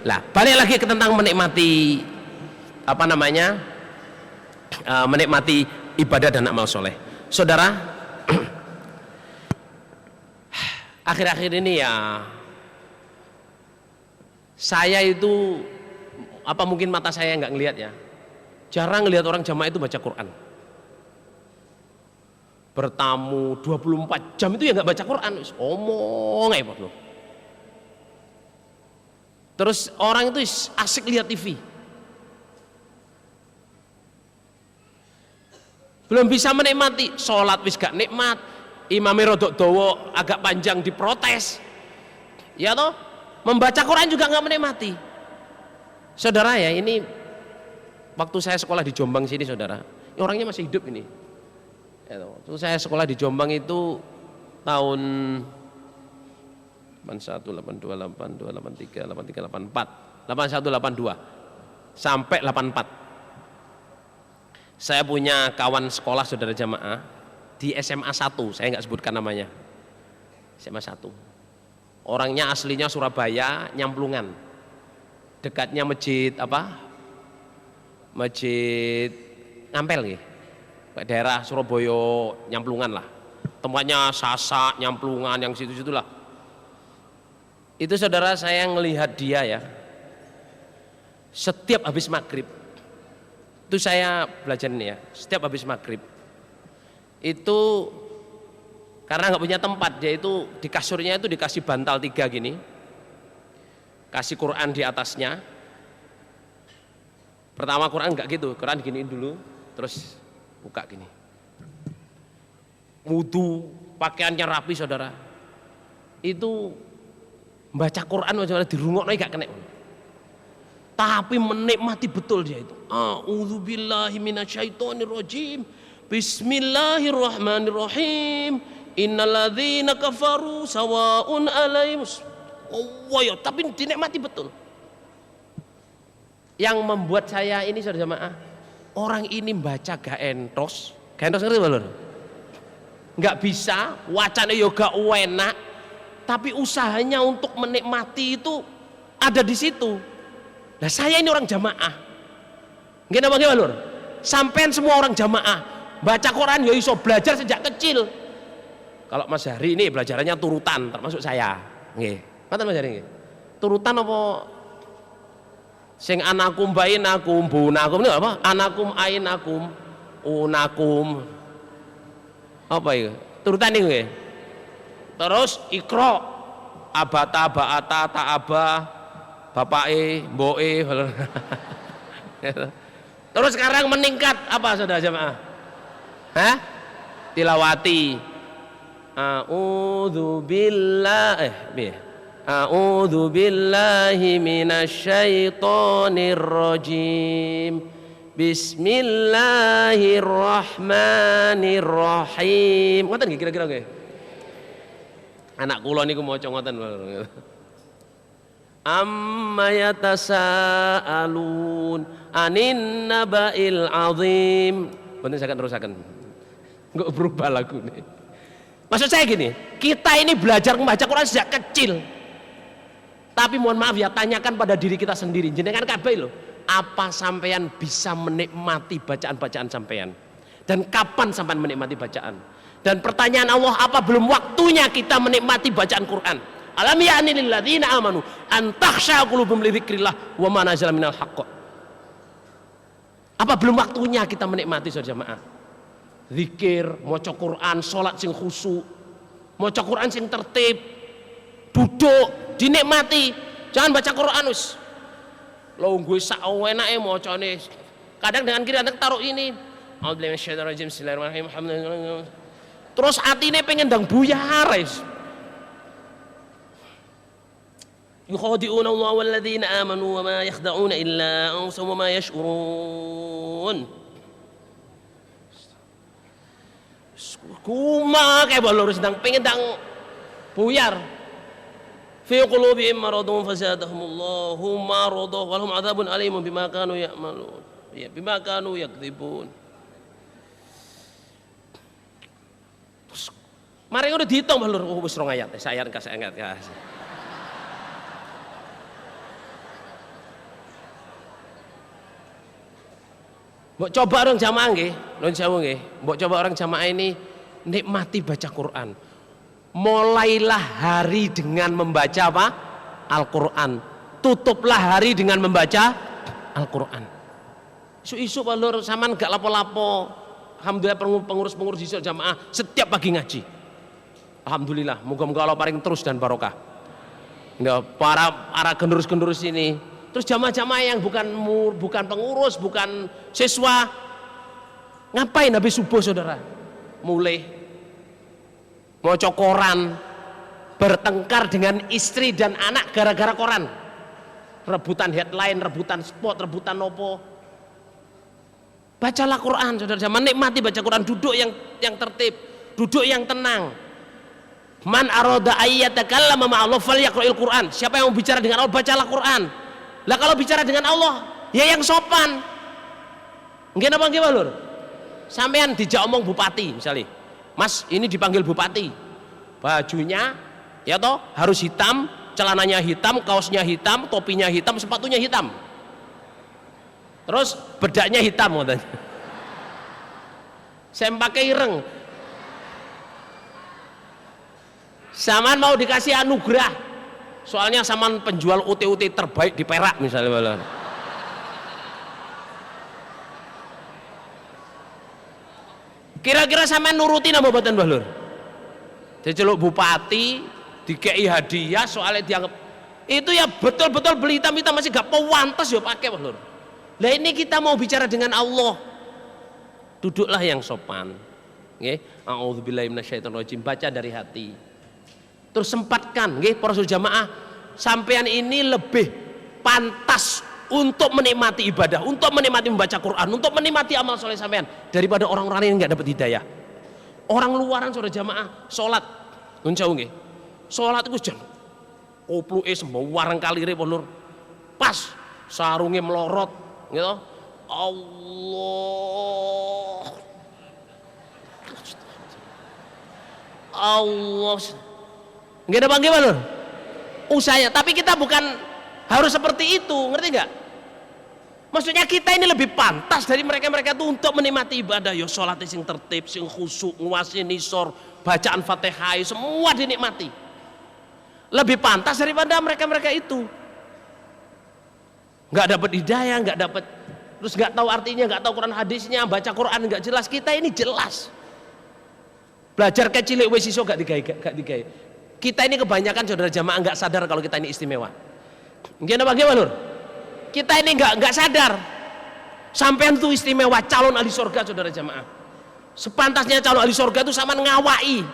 Lah, balik lagi ke tentang menikmati apa namanya? Menikmati ibadah dan amal soleh. Saudara, akhir-akhir ini ya saya itu apa mungkin mata saya nggak ngelihat ya, jarang ngelihat orang jamaah itu baca Quran. Bertamu 24 jam itu ya nggak baca Quran, omong aja loh. Terus orang itu asik lihat TV, belum bisa menikmati sholat, wis gak nikmat, imamnya rodok dowo agak panjang diprotes, ya toh, membaca Quran juga nggak menikmati. Saudara ya, ini waktu saya sekolah di Jombang sini saudara, ini orangnya masih hidup ini. Ya toh, waktu saya sekolah di Jombang itu tahun 81, 82, 82, 83, 83, 84, 81, 82 sampai 84. Saya punya kawan sekolah saudara jamaah di SMA 1, saya nggak sebutkan namanya, SMA 1. Orangnya aslinya Surabaya, Nyamplungan, dekatnya masjid apa? Masjid Ngampel ya, daerah Surabaya Nyamplungan lah. Tempatnya Sasak, Nyamplungan, yang situ-situlah. Itu saudara, saya ngelihat dia ya, setiap habis maghrib, itu saya belajar ini ya, setiap habis maghrib itu karena nggak punya tempat, dia itu di kasurnya itu dikasih bantal 3 gini, kasih Quran di atasnya. Pertama Quran nggak gitu, Quran giniin dulu, terus buka gini, wudu, pakaiannya rapi saudara, itu baca Quran aja dirungokno gak kena, tapi menikmati betul dia itu. A'udzubillahi minasyaitonirrajim. Bismillahirrahmanirrahim. Innalladzina kafaru sawaun alaihim. Oh ya, tapi dinikmati betul. Yang membuat saya ini saudara jamaah, orang ini baca gak entos. Gak entos ngerti belum? Gak bisa, wacana yoga enak, tapi usahanya untuk menikmati itu ada di situ. Nah saya ini orang jamaah, gimana bagaimana lur? Sampean semua orang jamaah, baca Quran ya iso belajar sejak kecil. Kalau Mas Hari ini belajarannya turutan, termasuk saya. Nggih, ngoten Mas Hari nggih. Turutan apa? Sing anakum bainakum bunakum itu apa? Anakum ainakum unakum. Apa itu? Turutan ini nggih. Terus ikro abata baata taaba bapake mboke. Terus sekarang meningkat apa saudara jamaah? Hah? Tilawati. A'udzu billahi minasyaitonir rajim. Bismillahirrahmanirrahim. Ngoten nggih kira-kira nggih? Anak kula niku maca ngoten. Amma yatasaalun anin naba'il azim. Mboten saged terusaken. Enggak berubah lagu nih. Maksud saya gini, kita ini belajar membaca Quran sejak kecil. Tapi mohon maaf ya, tanyakan pada diri kita sendiri. Jenengan kabeh lho, apa sampean bisa menikmati bacaan-bacaan sampean? Dan kapan sampean menikmati bacaan? Dan pertanyaan Allah, apa belum waktunya kita menikmati bacaan Quran? Alam ya'ni lil ladzina amanu an takhsha qulubuhum li dzikrillah wa ma nazala minal haqq. Apa belum waktunya kita menikmati saudara jamaah? Zikir, maca Quran, salat sing khusyuk, maca Quran sing tertib, duduk, dinikmati. Jangan baca Quran wis longgo sak enake macane. Kadang dengan kiri kadang taruh ini. A'udzubillahi minasyaitonir rajim. Bismillahirrahmanirrahim. Terus atine pengen ndang buyar wis. Yukhadi'una Allah wal ladzina amanu wa ma yakhda'una illa anfusahum wa ma yash'urun. Kuma kayak balur sedang pengen ndang buyar. Fi qulubihim maradun fazadahumullahu maradah wa lahum adzabun alimun bima kanu ya'malun. Ya bima kanu yakdzibun. Mari udah dihitung balur wis rong ayat, saya ayat kasih ayat. Mbok coba orang jamaah nggih, nun sewu nggih. Mbok coba orang jamaah ini nikmati baca Quran. Mulailah hari dengan membaca apa? Al-Quran. Tutuplah hari dengan membaca Al-Quran. Isu-isu Pak Lur sampean gak lapo-lapo. Alhamdulillah pengurus-pengurus di jamaah setiap pagi ngaji. Alhamdulillah, moga-moga Allah paring terus dan barokah. Ya, para generus-generus ini. Terus jamaah-jamaah yang bukan pengurus, bukan siswa, ngapain habis subuh saudara? Mulai mau koran, bertengkar dengan istri dan anak gara-gara koran, rebutan headline, rebutan spot, rebutan nopo. Bacalah Quran saudara, nikmati baca Quran, duduk yang tertib, duduk yang tenang. Man arada ayyatakallama ma'allah falyaqra'il Quran. Siapa yang mau bicara dengan Allah, bacalah Quran. Lah kalau bicara dengan Allah, ya yang sopan. Nggih napa nggih Lur? Sampean dijak omong bupati misalnya, Mas ini dipanggil bupati, bajunya ya toh harus hitam, celananya hitam, kaosnya hitam, topinya hitam, sepatunya hitam, terus bedaknya hitam katanya. Saya pakai ireng. Saman mau dikasih anugerah, soalnya saman penjual UT-UT terbaik di Perak misalnya. Kira-kira sama nuruti nama buatan Mbah Lur? Diceluk bupati, dikei hadiah soalnya dianggap itu ya betul-betul beli hitam-hitam masih gak pewantas ya pakai Mbah Lur. Lah ini kita mau bicara dengan Allah, duduklah yang sopan. Nggih, a'udzubillahi minasyaitonirrajim, baca dari hati. Terus sempatkan, nggih para jamaah, sampean ini lebih pantas untuk menikmati ibadah, untuk menikmati membaca Quran, untuk menikmati amal soleh sampean daripada orang-orang yang nggak dapat hidayah. Orang luaran saudara jamaah sholat, nuncau nggih, sholat itu jam kopluke semua warang kalire Lur, pas sarungnya melorot, gitu. Allah, nggak ada panggil Lur, usahanya. Tapi kita bukan harus seperti itu, ngerti nggak? Maksudnya kita ini lebih pantas dari mereka-mereka itu untuk menikmati ibadah. Ya sholat sing tertib, sing khusyuk, nguasin nisor, bacaan Fatihah, semua dinikmati. Lebih pantas daripada mereka-mereka itu. Nggak dapat hidayah, nggak dapat, terus nggak tahu artinya, nggak tahu Quran hadisnya, baca Quran nggak jelas. Kita ini jelas. Belajar kecil wis iso gak digawe. Kita ini kebanyakan saudara jamaah nggak sadar kalau kita ini istimewa. Gimana bagaimana Lur? Kita ini nggak sadar. Sampean tuh istimewa, calon ahli surga saudara jamaah. Sepantasnya calon ahli surga itu sama ngawai.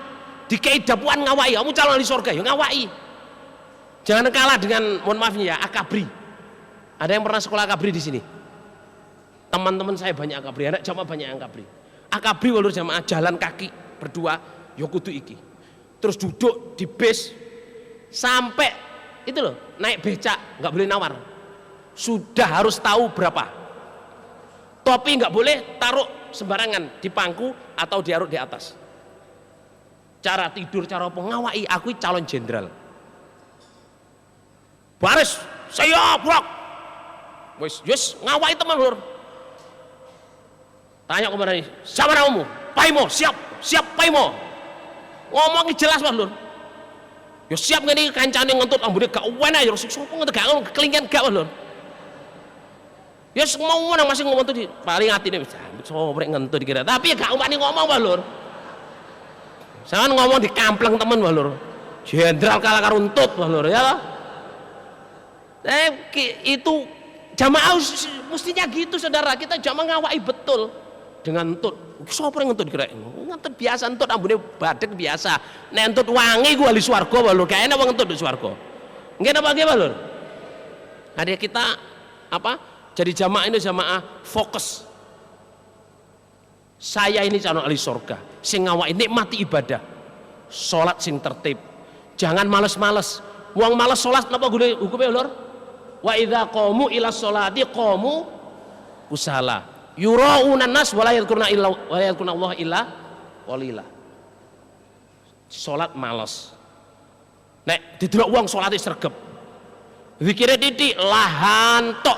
Dikei dapuan ngawai, kamu calon ahli surga ya ngawai. Jangan kalah dengan, mohon maafnya ya, akabri. Ada yang pernah sekolah akabri di sini? Teman-teman saya banyak akabri, anak jamaah banyak yang akabri. Akabri Lur jamaah jalan kaki berdua, ya kudu iki. Terus duduk di bis sampai itu loh, naik becak nggak boleh nawar, sudah harus tahu berapa. Topi nggak boleh taruh sembarangan di pangku atau diaruk di atas. Cara tidur, cara apa, ngawai, aku calon jenderal. Baris, saya burak, wis ngawai teman Lur. Tanya kemana nih, sama namamu, Paimo, siap Paimo. Ngomongin jelas Mas Lur. Ya siap ngene kancane ngentut ambune gak enak ya sapa ngentut gak kelingan gak Lur. Ya semua nang masih ngomong tuh paling atine wis sobrek ngentut dikira. Tapi ya gak umani ngomong Pak Lur. Sampeyan ngomong di kampleng temen Pak Lur. Jenderal kalah karo untut Pak Lur ya. Itu jamaah mestinya gitu saudara, kita jamaah ngawai betul dengan entut. Sapa ngentut kira? Ngentut biasa, entut ambune badhek biasa. Nek entut wangi ku ahli swarga wae lho, gak enak wong entut di swarga. Nggih napa nggih, Lur? Ada kita apa? Jadi jamaah ini jamaah fokus. Saya ini calon ahli surga, sing ngawaki nikmati ibadah. Salat sing tertib. Jangan males-males. Wong males salat napa hukume, Lur? Wa idza qamu ila sholati qamu kusala. Yura'una nas wala yadhkuruna Allah illa qalila. Salat males. Nek didelok wong salate sregep. Zikire titik lahan tok.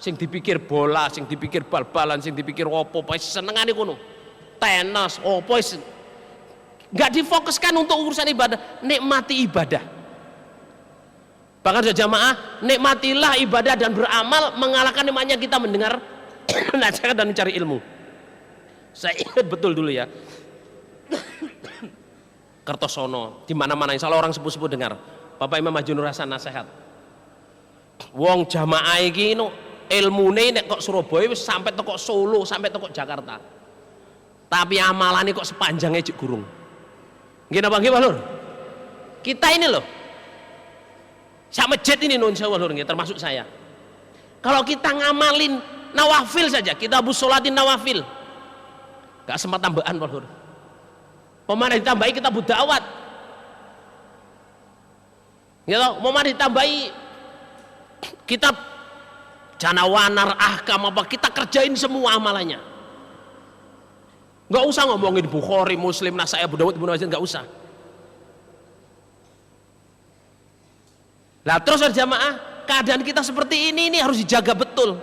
sing dipikir bola, sing dipikir bal-balan, sing dipikir opo, pokoke senengane kono. Tenis, opo enggak difokuskan untuk urusan ibadah, nikmati ibadah. Bahkan sudah jamaah, nikmatilah ibadah dan beramal mengalahkan nikmatnya kita mendengar nasihat dan mencari ilmu. Saya ingat betul dulu ya. Kertosono, di mana-mana insya Allah orang sepuh-sepuh dengar. Bapak Imam Haji Nur Hasan nasihat. Wong jamaah iki no ilmune nek kok Surabaya wis sampai teko Solo, sampai teko Jakarta. Tapi amalane kok sepanjang ejek gurung. Nggih napa nggih, Pak Lur? Kita ini loh. Sak masjid ini non insyaallah Lur nggih termasuk saya. Kalau kita ngamalin nawafil saja, kita habis sholatin nawafil. Gak sempat tambahan Pak Lur. Pemana ditambahi kita budawat. Gitu, mau ditambahi kitab Janawanar Ahkam apa kita kerjain semua amalannya. Nggak usah ngomongin Bukhari, Muslim, Nasai, Abu Dawud, Ibnu Majah, nggak usah. Lah terus jamaah, keadaan kita seperti ini harus dijaga betul.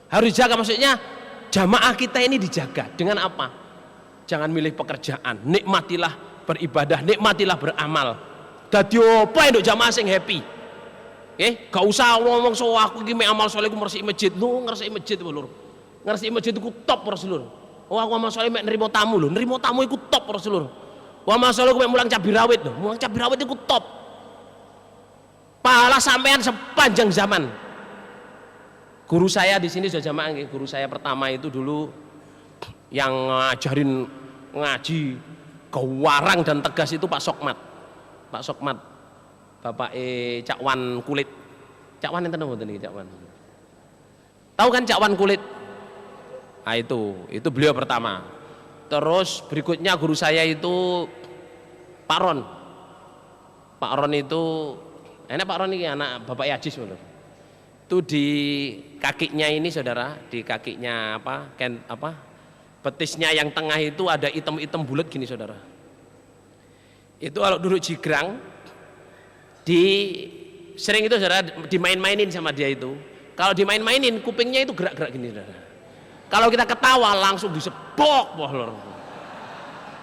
Harus dijaga, maksudnya jamaah kita ini dijaga dengan apa? Jangan milih pekerjaan, nikmatilah beribadah, nikmatilah beramal. Dadi apa untuk jamaah sing happy? Gak usah ngomong so aku iki mek amal saleh ku ngresiki masjid. Lho, ngresiki masjid lho. Ngresiki masjid iku top ora lho. Oh aku amal saleh mek nrimo tamu lho. Nrimo tamu iku top ora lho. Wa amal saleh ku mek mulang cabai rawit lho. Mulang cabai rawit iku top. Pahala sampean sepanjang zaman. Guru saya di sini sudah jamaah nggih. Guru saya pertama itu dulu yang ngajarin ngaji kewarang dan tegas itu Pak Sokmat. Pak Sokmat. Bapak Cakwan Kulit. Cakwan enten mboten niki Cakwan? Tahu kan Cakwan Kulit? Nah itu beliau pertama. Terus berikutnya guru saya itu Pak Ron. Pak Ron itu enak Pak Ron ini anak Bapak Yajis bener. Itu di kakinya ini saudara, di kakinya betisnya yang tengah itu ada item-item bulat gini saudara. Itu kalau duduk jigrang sering itu saudara dimain-mainin sama dia itu. Kalau dimain-mainin kupingnya itu gerak-gerak gini saudara. Kalau kita ketawa langsung disebok wah lur.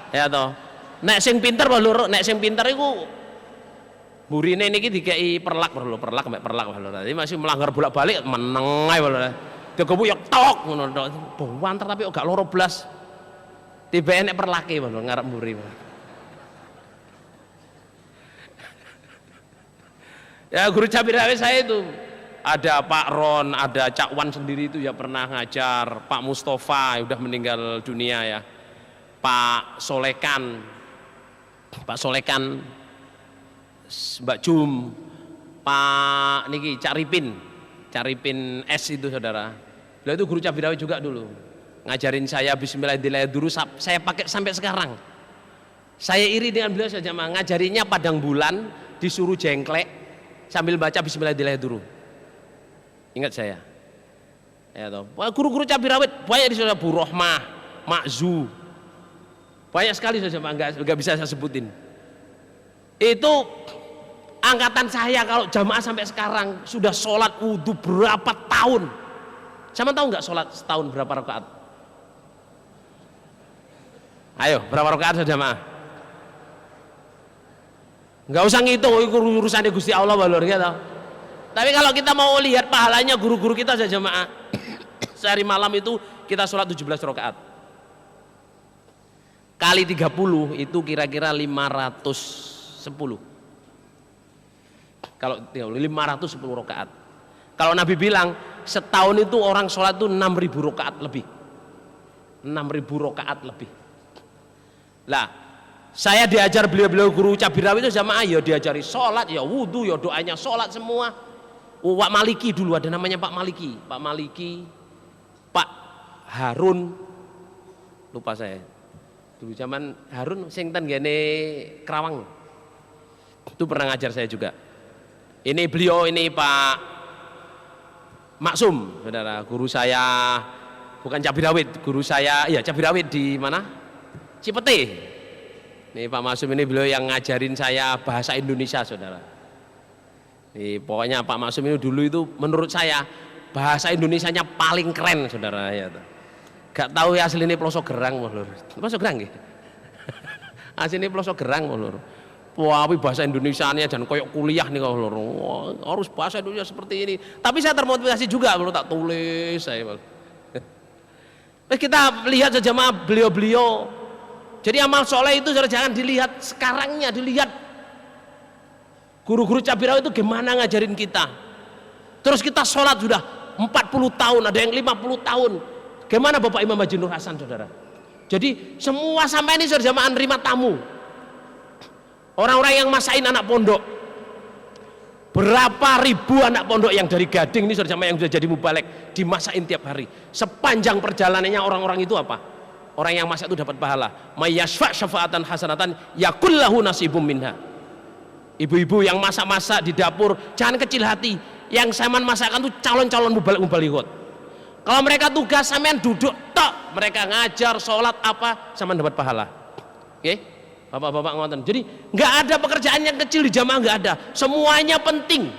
Ya toh. Nek sing pinter wah lur, nek sing pinter iku burine niki dikei perlak wah lur, perlak wah lur. Jadi masih melanggar bolak-balik meneng ae wah lur. Digobuk tok ngono tok. Banter tapi gak loro blas. Tiba enek perlake wah lur ngarep mburi. Ya guru cabai rawit saya itu ada Pak Ron, ada Cak Wan sendiri itu ya pernah ngajar, Pak Mustafa udah meninggal dunia ya, Pak Solekan, Mbak Jum, Pak niki Caripin S itu saudara. Beliau itu guru cabai rawit juga dulu, ngajarin saya Bismillahirrahmanirrahim dulu saya pakai sampai sekarang. Saya iri dengan beliau saja ngajarinya padang bulan disuruh jengklek sambil baca Bismillahirrahmanirrahim dulu. Ingat saya. Ya toh. Guru-guru cabai rawit banyak di sana, Bu Rohmah, Makzu. Banyak sekali saja enggak bisa saya sebutin. Itu angkatan saya kalau jamaah sampai sekarang sudah sholat wudhu berapa tahun. Sama tahu nggak sholat setahun berapa rakaat? Ayo, berapa rakaat saja jamaah? Nggak usah ngitung, urusannya Gusti Allah balur gitu. Tapi kalau kita mau lihat pahalanya guru-guru kita saja jamaah, sehari malam itu kita sholat 17 rakaat. Kali 30 itu kira-kira 510. Kalau 510 rakaat. Kalau Nabi bilang setahun itu orang sholat itu 6.000 rakaat lebih. 6.000 rakaat lebih. Lah, saya diajar beliau-beliau guru cabai rawit itu jamaah ya diajari sholat, ya wudhu, ya doanya sholat semua. Pak Maliki dulu ada namanya Pak Maliki, Pak Harun, lupa saya. Dulu zaman Harun sing ten gene Kerawang. Itu pernah ngajar saya juga. Ini beliau ini Pak Maksum, saudara, guru saya bukan cabai rawit, guru saya ya cabai rawit di mana? Cipete. Nih Pak Maksum ini beliau yang ngajarin saya bahasa Indonesia saudara. Nih, pokoknya Pak Maksum ini dulu itu menurut saya bahasa Indonesianya paling keren saudara ya. Gak tahu ya aslinya Ploso Gerang lho. Ploso Gerang nggih. Aslinya Ploso Gerang lho. Wah, bahasa Indonesianya dan koyok kuliah nih kalau harus bahasa Indonesia seperti ini. Tapi saya termotivasi juga kalau tak tulis saya. Terus kita lihat sejamaah beliau-beliau. Jadi amal soleh itu jangan dilihat sekarangnya, dilihat guru-guru Cabirau itu gimana ngajarin kita. Terus kita sholat sudah 40 tahun, ada yang 50 tahun. Gimana Bapak Imam Haji Nur Hasan saudara? Jadi semua sampai ini saudara jamaah nerima tamu. Orang-orang yang masain anak pondok. Berapa ribu anak pondok yang dari Gading ini saudara jamaah yang sudah jadi mubalek dimasain tiap hari. Sepanjang perjalanannya orang-orang itu apa? Orang yang masak itu dapat pahala. Mayyashfa' syafa'atan hasanatan yakullahu nasibum minha. Ibu-ibu yang masak-masak di dapur jangan kecil hati. Yang saman masakan itu calon-calon mubaligh. Kalau mereka tugas sampean duduk tok, mereka ngajar sholat apa sama dapat pahala. Oke, bapak-bapak ngoten. Jadi nggak ada pekerjaan yang kecil di jamaah, nggak ada. Semuanya penting,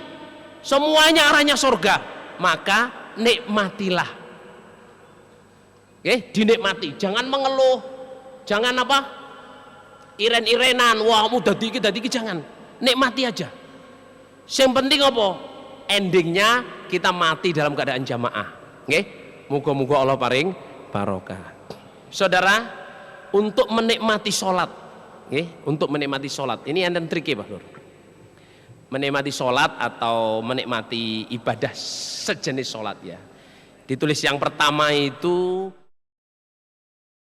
semuanya arahnya surga. Maka nikmatilah. Oke, dinikmati. Jangan mengeluh, jangan apa? Iren-irenan. Wah, mudah dikit, jangan. Nikmati aja. Yang penting apa? Endingnya kita mati dalam keadaan jamaah. Oke, muga-muga Allah paring barokah. Saudara, untuk menikmati sholat, untuk menikmati sholat, ini enten triknya Pak Nur. Menikmati sholat atau menikmati ibadah sejenis sholat ya. Ditulis yang pertama itu